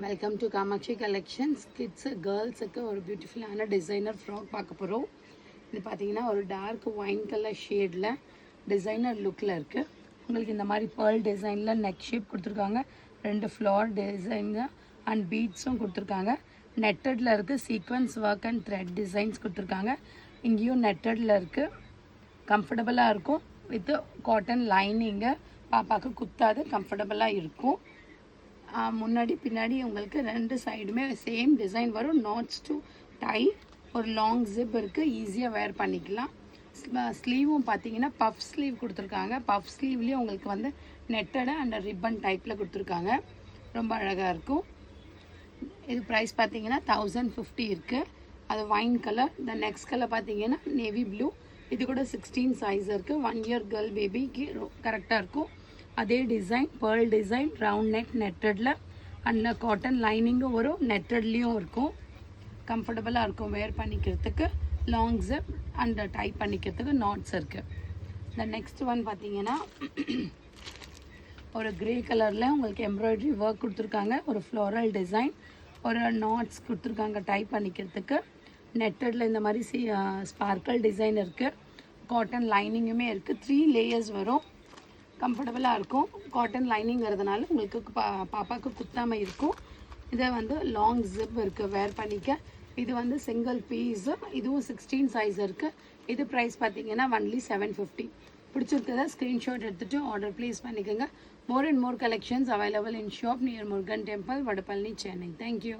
Welcome to Kamakshi collections. Kids கேர்ள்ஸுக்கு ஒரு பியூட்டிஃபுல்லான டிசைனர் ஃப்ராக் பார்க்க போகிறோம். இது பார்த்தீங்கன்னா ஒரு டார்க் ஒயின் கலர் ஷேடில் டிசைனர் லுக்கில் இருக்குது. உங்களுக்கு இந்த மாதிரி பேர்ல் டிசைனில் நெக் ஷேப் கொடுத்துருக்காங்க. 2 ஃப்ளார் டிசைனில் அண்ட் பீட்ஸும் கொடுத்துருக்காங்க. நெட்டடில் இருக்குது. Sequence work and thread designs கொடுத்துருக்காங்க. இங்கேயும் நெட்டடில் இருக்குது. கம்ஃபர்டபுளாக இருக்கும். With cotton lining. பாப்பாவுக்கு குத்தாது, கம்ஃபர்டபுளாக இருக்கும். முன்னாடி பின்னாடி உங்களுக்கு 2 சைடுமே சேம் டிசைன் வரும். நாட்ஸ் டு டை, ஒரு லாங் ஜிப் இருக்குது. ஈஸியாக வேர் பண்ணிக்கலாம். ஸ்லீவும் பார்த்தீங்கன்னா பஃப் ஸ்லீவ் கொடுத்துருக்காங்க. பஃப் ஸ்லீவ்லேயும் உங்களுக்கு வந்து நெட்டடு அண்ட் ரிப்பன் டைப்பில் கொடுத்துருக்காங்க. ரொம்ப அழகாக இருக்கும். இது ப்ரைஸ் பார்த்தீங்கன்னா 1050 இருக்குது. அது வைன் கலர். இந்த நெக்ஸ்ட் கலர் பார்த்தீங்கன்னா நேவி ப்ளூ. இது கூட 16 சைஸ் இருக்குது. 1 இயர் கேர்ள் பேபிக்கு கரெக்டாக இருக்கும். அதே design pearl design, round neck நெட்டடில் அண்ட் காட்டன் லைனிங்கும் வரும். நெட்டட்லேயும் இருக்கும். கம்ஃபர்டபுளாக இருக்கும் வேர் பண்ணிக்கிறதுக்கு. லாங் ஜிப் அண்ட் டை பண்ணிக்கிறதுக்கு நாட்ஸ் இருக்குது. இந்த நெக்ஸ்ட் ஒன் பார்த்தீங்கன்னா ஒரு கிரே கலரில் உங்களுக்கு எம்ப்ராய்டரி ஒர்க் கொடுத்துருக்காங்க. ஒரு ஃப்ளோரல் டிசைன், ஒரு நாட்ஸ் கொடுத்துருக்காங்க டை பண்ணிக்கிறதுக்கு. நெட்டடில் இந்த மாதிரி ஸ்பார்க்கல் டிசைன் இருக்குது. காட்டன் லைனிங்குமே இருக்குது. 3 லேயர்ஸ் வரும். கம்ஃபர்டபுளாக இருக்கும். காட்டன் லைனிங்கிறதுனால உங்களுக்கு பாப்பாவுக்கு குத்தாமல் இருக்கும். இதை வந்து லாங் ஜிப் இருக்குது வேர் பண்ணிக்க. இது வந்து சிங்கிள் பீஸு. இதுவும் 16 சைஸ் இருக்குது. இது ப்ரைஸ் பார்த்தீங்கன்னா ஒன்லி 750. பிடிச்சிருக்கதா ஸ்க்ரீன்ஷாட் எடுத்துகிட்டு ஆர்டர் ப்ளேஸ் பண்ணிக்கோங்க. More and more collections available in shop near Murugan temple, Vadapalani, Chennai. Thank you.